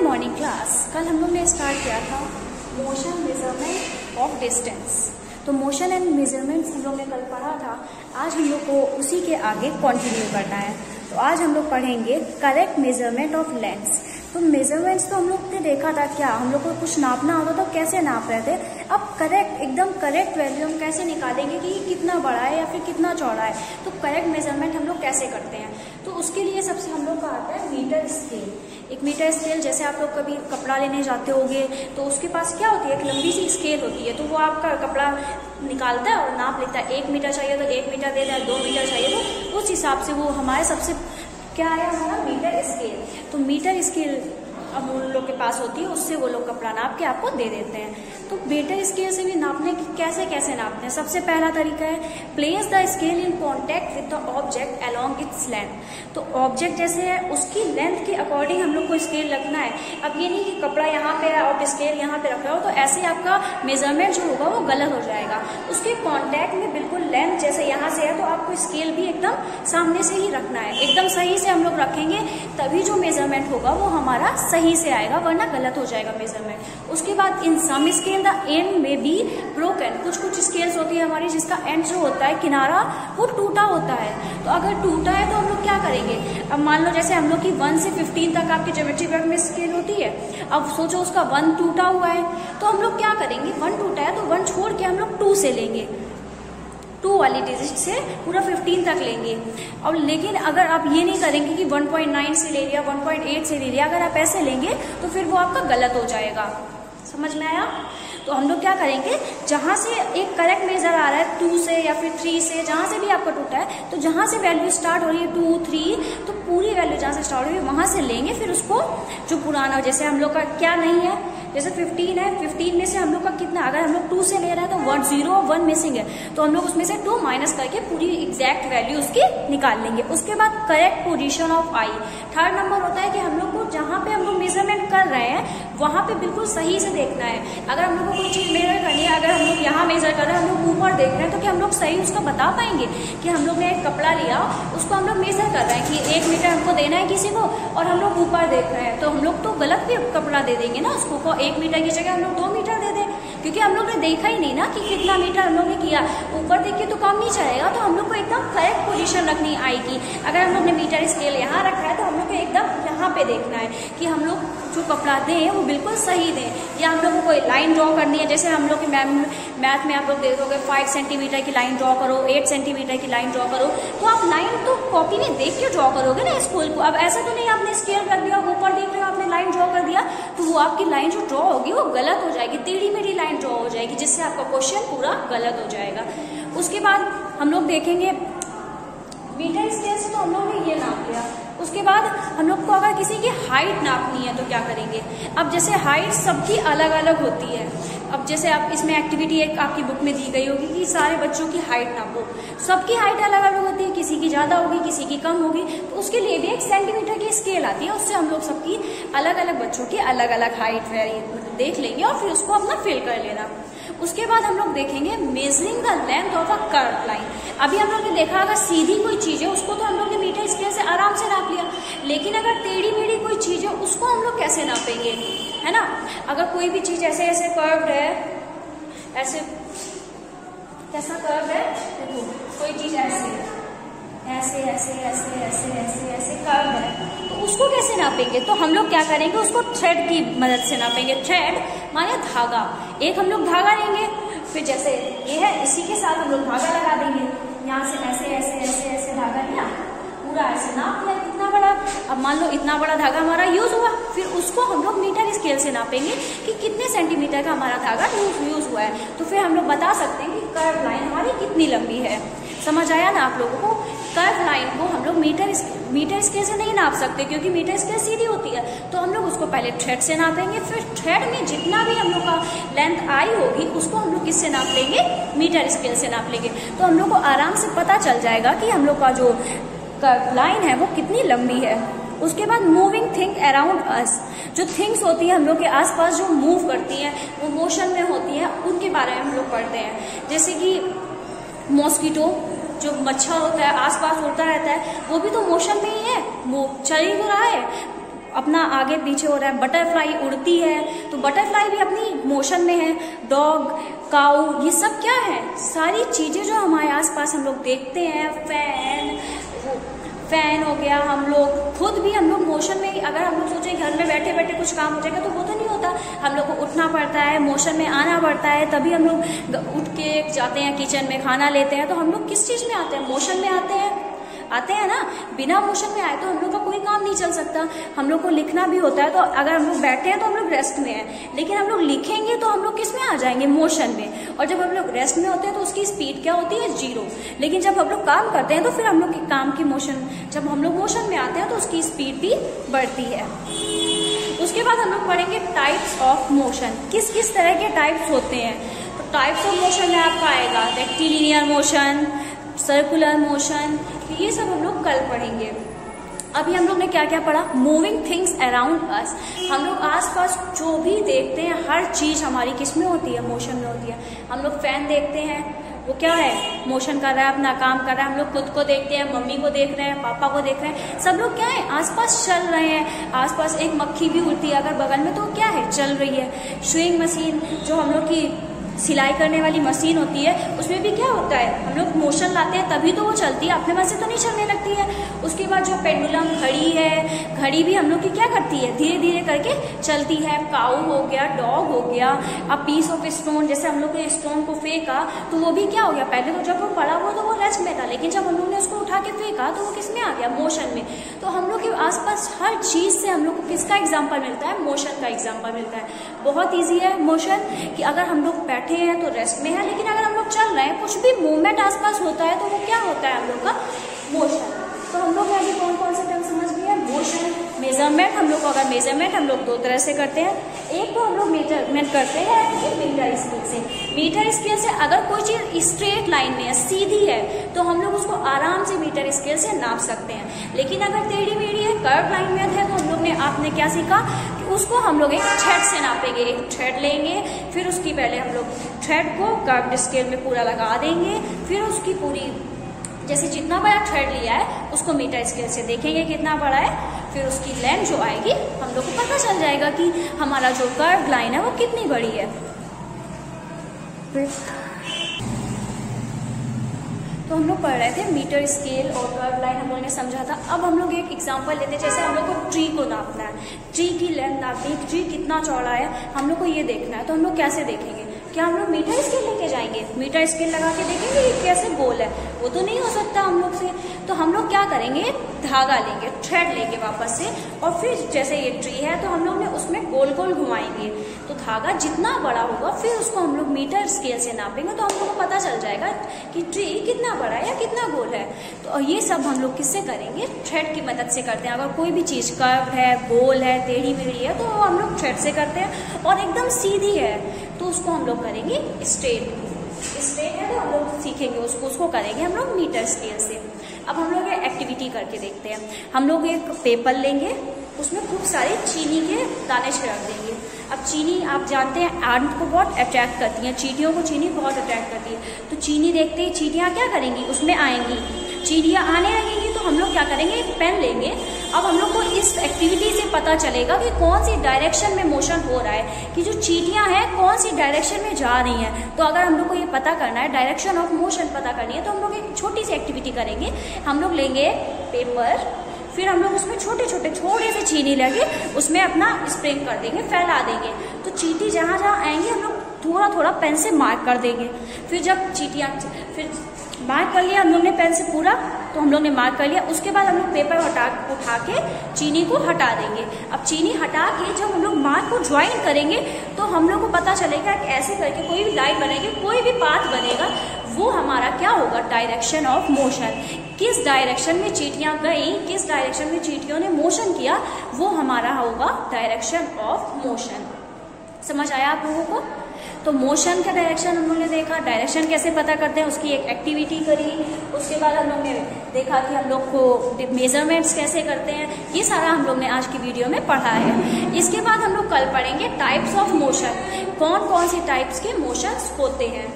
Morning class कल हम लोग ने स्टार्ट किया था मोशन मेजरमेंट ऑफ डिस्टेंस। तो मोशन एंड मेजरमेंट्स हम लोग ने कल पढ़ा था। आज हम लोग को उसी के आगे कंटिन्यू करना है। तो आज हम लोग पढ़ेंगे करेक्ट मेजरमेंट ऑफ लेंस। तो मेजरमेंट्स तो हम लोग ने देखा था, क्या हम लोग को कुछ नापना होता तो कैसे नाप रहे थे। अब करेक्ट एकदम करेक्ट वैल्यू हम कैसे निकालेंगे कि कितना बड़ा है या फिर कितना चौड़ा है। तो करेक्ट मेजरमेंट हम लोग कैसे करते हैं, तो उसके लिए सबसे हम लोग का आता है मीटर स्केल। एक मीटर स्केल, जैसे आप लोग कभी कपड़ा लेने जाते होंगे तो उसके पास क्या होती है, एक लंबी सी स्केल होती है। तो वो आपका कपड़ा निकालता है और नाप लेता है। 1 मीटर चाहिए तो 1 मीटर देता है, 2 मीटर चाहिए तो उस हिसाब से वो हमारे सबसे क्या है हमारा मीटर स्केल। तो मीटर स्केल अब उन लोग के पास होती है, उससे वो लोग कपड़ा नाप के आपको दे देते हैं। तो मीटर स्केल से भी नापने की कैसे कैसे नापते हैं। सबसे पहला तरीका है place the scale in contact with the object along its length. तो ऑब्जेक्ट जैसे है उसकी लेंथ के अकॉर्डिंग हम लोग को स्केल रखना है। अब ये नहीं कि कपड़ा यहाँ पे है और स्केल यहाँ पे रख रहा हो, तो ऐसे आपका मेजरमेंट जो होगा वो गलत हो जाएगा। उसके कॉन्टेक्ट में बिल्कुल लेंथ जैसे यहाँ से है तो आपको स्केल भी एकदम सामने से ही रखना है। एकदम सही से हम लोग रखेंगे तभी जो मेजरमेंट होगा वो हमारा सही से आएगा, वरना गलत हो जाएगा मेजरमेंट। उसके बाद इन सम स्केल द एंड में बी ब्रोकन। कुछ कुछ स्केल्स होती है हमारी जिसका एंड जो होता है किनारा वो टूटा होता है। तो अगर टूटा है तो हम लोग क्या करेंगे। अब मान लो जैसे हम लोग की 1 से 15 तक आपकी ज्योमेट्री वर्क में स्केल होती है। अब सोचो उसका 1 टूटा हुआ है तो हम लोग क्या करेंगे, 1 टूटा है तो 1 छोड़ के हम लोग 2 से लेंगे, 2 वाली डिजिट से पूरा 15 तक लेंगे। और लेकिन अगर आप ये नहीं करेंगे कि 1.9 से ले लिया, 1.8 से ले लिया, अगर आप ऐसे लेंगे तो फिर वो आपका गलत हो जाएगा। समझ में आया। तो हम लोग क्या करेंगे, जहां से एक करेक्ट मेजर आ रहा है 2 से या फिर 3 से, जहां से भी आपका टूटा है, तो जहां से वैल्यू स्टार्ट हो रही है 2, 3, तो पूरी वैल्यू जहां से स्टार्ट हो रही है वहां से लेंगे। फिर उसको जो पुराना, जैसे हम लोग का क्या नहीं है, जैसे 15 है, 15 में से हम लोग का कितना, अगर हम लोग 2 से ले रहे हैं तो 1 0 और 1 मिसिंग है, तो हम लोग उसमें से 2 माइनस करके पूरी एग्जैक्ट वैल्यू उसकी निकाल लेंगे। उसके बाद correct position of I. Third number होता है कि हम लोग को जहां पे हम लोग मेजरमेंट कर रहे हैं वहां पे बिल्कुल सही से देखना है। अगर हम लोग को कोई चीज मेजर करनी है, अगर हम लोग यहाँ मेजर कर रहे हैं, हम लोग ऊपर देख रहे हैं, तो क्या हम लोग सही उसका बता पाएंगे कि हम लोग ने एक कपड़ा लिया, उसको हम लोग मेजर कर रहे हैं कि 1 मीटर हमको देना है किसी को, और हम लोग ऊपर देख रहे हैं, तो हम लोग तो गलत भी कपड़ा दे देंगे ना उसको। 1 मीटर की जगह हम लोग 2 मीटर दे दें, क्योंकि हम लोग ने देखा ही नहीं ना कि कितना मीटर हम लोग ने किया। ऊपर देख के तो काम नहीं चलेगा। तो हम लोग को एकदम करेक्ट पोजीशन रखनी आएगी। अगर हम लोग ने मीटर स्केल यहाँ रखा है तो हम लोग को एकदम यहाँ पे देखना है कि हम लोग जो कपड़ा दें वो बिल्कुल सही दें। या हम लोग को कोई लाइन ड्रॉ करनी है, जैसे हम लोग के मैथ में आप लोग देखोगे 5 सेंटीमीटर की लाइन ड्रॉ करो, 8 सेंटीमीटर की लाइन ड्रॉ करो, तो आप लाइन तो कॉपी में देख के ड्रॉ करोगे ना स्कूल को। अब ऐसा तो नहीं आपने स्केल रख दिया, ऊपर देख रहे हो आपने लाइन ड्रॉ कर दिया, तो वो आपकी लाइन जो ड्रॉ होगी वो गलत हो जाएगी, टेढ़ी मेढ़ी लाइन ड्रॉ हो जाएगी, जिससे आपका क्वेश्चन पूरा गलत हो जाएगा। उसके बाद हम लोग देखेंगे मीटर स्केल से, तो हम लोग ने ये नाप लिया। उसके बाद हम लोग को अगर किसी की हाइट नापनी है तो क्या करेंगे। अब जैसे हाइट सबकी अलग अलग होती है। अब जैसे आप इसमें एक्टिविटी एक आपकी बुक में दी गई होगी कि सारे बच्चों की हाइट नापो। सबकी हाइट अलग अलग होती है, किसी की ज़्यादा होगी, किसी की कम होगी, तो उसके लिए भी एक सेंटीमीटर की स्केल आती है। उससे हम लोग सबकी अलग अलग बच्चों की अलग अलग हाइट देख लेंगे और फिर उसको अपना फिल कर लेना। उसके बाद हम लोग देखेंगे measuring the length of a curve line. अभी हम लोग ने देखा अगर सीधी कोई चीज है उसको तो हम लोग ने मीटर स्केल से आराम से नाप लिया, लेकिन अगर टेढ़ी मेढ़ी कोई चीज है उसको हम लोग कैसे नापेंगे, है ना। अगर कोई भी चीज ऐसे ऐसे कर्व्ड है, ऐसे कैसा कर्व है, देखो कोई चीज ऐसे ऐसे ऐसे ऐसे ऐसे ऐसे ऐसे कर्व है, तो उसको कैसे नापेंगे। तो हम लोग क्या करेंगे, उसको थ्रेड की मदद से नापेंगे। थ्रेड माने धागा। एक हम लोग धागा लेंगे, फिर जैसे ये है इसी के साथ हम लोग धागा लगा देंगे। यहाँ से ऐसे ऐसे ऐसे ऐसे धागा लिया, पूरा ऐसे नाप लिया कितना बड़ा। अब मान लो इतना बड़ा धागा हमारा यूज हुआ, फिर उसको हम लोग मीटर स्केल से नापेंगे कि कितने सेंटीमीटर का हमारा धागा यूज हुआ है। तो फिर हम लोग बता सकते हैं कि कर्व लाइन हमारी कितनी लंबी है। समझ आया ना आप लोगों को। कर्व लाइन को हम लोग मीटर स्केल से नहीं नाप सकते, क्योंकि मीटर स्केल सीधी होती है। तो हम लोग उसको पहले थ्रेड से नापेंगे, फिर थ्रेड में जितना भी हम लोग का लेंथ आई होगी उसको हम लोग किससे नाप लेंगे, मीटर स्केल से नाप लेंगे। तो हम लोग को आराम से पता चल जाएगा कि हम लोग का जो कर्व लाइन है वो कितनी लंबी है। उसके बाद मूविंग थिंग अराउंड अस। जो थिंग्स होती है हम लोग के आसपास जो मूव करती हैं, वो मोशन में होती हैं, उनके बारे में हम लोग पढ़ते हैं। जैसे कि मॉस्किटो, जो मच्छर होता है आसपास उड़ता रहता है, वो भी तो मोशन में ही है, चल ही तो रहा है। अपना आगे पीछे हो रहा है। बटरफ्लाई उड़ती है तो बटरफ्लाई भी अपनी मोशन में है। डॉग, काऊ, ये सब क्या है, सारी चीजें जो हमारे आसपास हम लोग देखते हैं। फैन हो गया, हम लोग खुद भी हम लोग मोशन में ही। अगर हम लोग सोचें घर में बैठे बैठे कुछ काम हो जाएगा तो वो तो नहीं होता, हम लोग को उठना पड़ता है, मोशन में आना पड़ता है, तभी हम लोग उठ के जाते हैं किचन में, खाना लेते हैं। तो हम लोग किस चीज में आते हैं, मोशन में आते हैं ना। बिना मोशन में आए तो हम लोग का कोई काम नहीं चल सकता। हम लोग को लिखना भी होता है, तो अगर हम लोग बैठे हैं तो हम लोग रेस्ट में हैं, लेकिन हम लोग लिखेंगे तो हम लोग किस में आ जाएंगे, मोशन में। और जब हम लोग रेस्ट में होते हैं तो उसकी स्पीड क्या होती है, 0। लेकिन जब हम लोग काम करते हैं तो फिर हम लोग के काम की मोशन, जब हम लोग मोशन में आते हैं तो उसकी स्पीड भी बढ़ती है। उसके बाद हम लोग पढ़ेंगे टाइप्स ऑफ मोशन, किस किस तरह के टाइप्स होते हैं। तो टाइप्स ऑफ मोशन में आपका आएगा रेक्टिलिनियर मोशन, सर्कुलर मोशन, ये सब हम लोग कल पढ़ेंगे। अभी हम लोग ने क्या क्या पढ़ा, मूविंग थिंग्स अराउंड अस। हम लोग आसपास जो भी देखते हैं हर चीज हमारी किस में होती है, मोशन में होती है। हम लोग फैन देखते हैं, वो क्या है, मोशन कर रहा है, अपना काम कर रहा है। हम लोग खुद को देखते हैं, मम्मी को देख रहे हैं, पापा को देख रहे हैं, सब लोग क्या है, आसपास चल रहे हैं। आसपास एक मक्खी भी उड़ती है अगर बगल में, तो क्या है, चल रही है। स्विंग मशीन, जो हम लोग की सिलाई करने वाली मशीन होती है, उसमें भी क्या होता है, हम लोग मोशन लाते हैं तभी तो वो चलती है, अपने मन से तो नहीं चलने लगती है। उसके बाद जो पेंडुलम घड़ी है, घड़ी भी हम लोग की क्या करती है, धीरे धीरे करके चलती है। काऊ हो गया, डॉग हो गया। अब पीस ऑफ स्टोन, जैसे हम लोग ने स्टोन को फेंका तो वो भी क्या हो गया, पहले तो जब वो पड़ा हुआ तो वो रेस्ट में था, लेकिन जब हम लोग ने उसको उठा के फेंका तो वो किस में आ गया, मोशन में। तो हम लोग के आसपास हर चीज से हम लोग को किसका एग्जाम्पल मिलता है, मोशन का एग्जाम्पल मिलता है। बहुत ईजी है मोशन, कि अगर हम लोग बैठे हैं तो रेस्ट में है, लेकिन अगर हम लोग चल रहे हैं, कुछ भी मूवमेंट आसपास होता है तो वो क्या होता है, हम लोग का मोशन। तो हम लोग अभी कौन कौन से टर्म समझ गए, मोशन, मेजरमेंट। हम लोग को अगर मेजरमेंट हम लोग दो तरह से करते हैं। एक तो हम लोग मेजरमेंट करते हैं मीटर स्केल से। मीटर स्केल से अगर कोई चीज स्ट्रेट लाइन में है, सीधी है, तो हम लोग उसको आराम से मीटर स्केल से नाप सकते हैं। लेकिन अगर टेढ़ी मेढ़ी है, कर्व लाइन में है, तो हम लोग ने, आपने क्या सीखा कि उसको हम लोग एक थ्रेड से नापेंगे। एक थ्रेड लेंगे, फिर उसकी पहले हम लोग थ्रेड को कर्व स्केल में पूरा लगा देंगे, फिर उसकी पूरी, जैसे जितना बड़ा थ्रेड लिया है उसको मीटर स्केल से देखेंगे कितना बड़ा है, फिर उसकी लेंथ जो आएगी हम लोग को पता चल जाएगा कि हमारा जो कर्व लाइन है वो कितनी बड़ी है। तो हम लोग पढ़ रहे थे मीटर स्केल और कर्व लाइन, हम लोगों ने समझा था। अब हम लोग एक एग्जांपल लेते हैं, जैसे हम लोग को ट्री को नापना है, ट्री की लेंथ नापनी है, ट्री कितना चौड़ा है हम लोग को ये देखना है। तो हम लोग कैसे देखेंगे, क्या हम लोग मीटर स्केल लेके जाएंगे, मीटर स्केल लगा के देखेंगे ये कैसे गोल है, वो तो नहीं हो सकता हम लोग से। तो हम लोग क्या करेंगे, धागा लेंगे, थ्रेड लेंगे वापस से, और फिर जैसे ये ट्री है तो हम लोग ने उसमें गोल गोल घुमाएंगे, तो धागा जितना बड़ा होगा फिर उसको हम लोग मीटर स्केल से नापेंगे, तो हम लोग को पता चल जाएगा कि ट्री कितना बड़ा है या कितना गोल है। तो ये सब हम लोग किससे करेंगे, थ्रेड की मदद से करते हैं। अगर कोई भी चीज कर्व है, गोल है, टेढ़ी मेढ़ी है, तो हम लोग थ्रेड से करते हैं। और एकदम सीधी है तो उसको हम लोग करेंगे स्ट्रेट है तो हम लोग सीखेंगे उसको करेंगे हम लोग मीटर स्केल से। अब हम लोग एक एक्टिविटी करके देखते हैं। हम लोग एक पेपर लेंगे, उसमें खूब सारे चीनी के दाने छिड़क देंगे। अब चीनी आप जानते हैं एंट को बहुत अट्रैक्ट करती है, चींटियों को चीनी बहुत अट्रैक्ट करती है। तो चीनी देखते ही चींटियाँ क्या करेंगी, उसमें आएंगी, चींटियाँ आने लगेंगी। तो हम लोग क्या करेंगे, एक पेन लेंगे। अब हम लोग को इस एक्टिविटी से पता चलेगा कि कौन सी डायरेक्शन में मोशन हो रहा है, कि जो चींटियां हैं कौन सी डायरेक्शन में जा रही हैं। तो अगर हम लोग को ये पता करना है, डायरेक्शन ऑफ मोशन पता करनी है, तो हम लोग एक छोटी सी एक्टिविटी करेंगे। हम लोग लेंगे पेपर, फिर हम लोग उसमें छोटे से चीनी लगे, उसमें अपना स्प्रिंग कर देंगे, फैला देंगे। तो चींटी जहाँ जहाँ आएंगे हम लोग थोड़ा थोड़ा पेन से मार्क कर देंगे। फिर जब चींटियाँ, फिर मार्क कर लिया हम लोग ने पेन से पूरा, तो हम लोग ने मार्क कर लिया। उसके बाद हम लोग पेपर उठा के चीनी को हटा देंगे। अब चीनी हटा के जब हम लोग मार्क को ज्वाइन करेंगे तो हम लोग को पता चलेगा कि ऐसे करके कोई भी लाइन बनेगी, कोई भी पाथ बनेगा, वो हमारा क्या होगा, डायरेक्शन ऑफ मोशन। किस डायरेक्शन में चींटियां गई, किस डायरेक्शन में चींटियों ने मोशन किया, वो हमारा होगा डायरेक्शन ऑफ मोशन। समझ आया आप लोगों को? तो मोशन का डायरेक्शन हम लोग ने देखा, डायरेक्शन कैसे पता करते हैं उसकी एक एक्टिविटी करी। उसके बाद हम लोग ने देखा कि हम लोग को मेजरमेंट्स कैसे करते हैं, ये सारा हम लोग ने आज की वीडियो में पढ़ा है। इसके बाद हम लोग कल पढ़ेंगे टाइप्स ऑफ मोशन, कौन कौन सी टाइप्स के मोशंस होते हैं।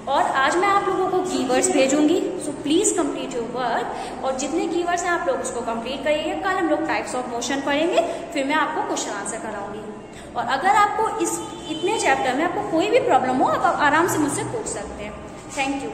और आज मैं आप लोगों को कीवर्ड्स भेजूंगी, so please complete your work. और जितने कीवर्ड्स हैं आप लोग उसको कंप्लीट करिए। कल हम लोग टाइप्स ऑफ मोशन पढ़ेंगे, फिर मैं आपको क्वेश्चन आंसर कराऊंगी। और अगर आपको इतने चैप्टर में आपको कोई भी प्रॉब्लम हो, आप आराम से मुझसे पूछ सकते हैं। Thank you.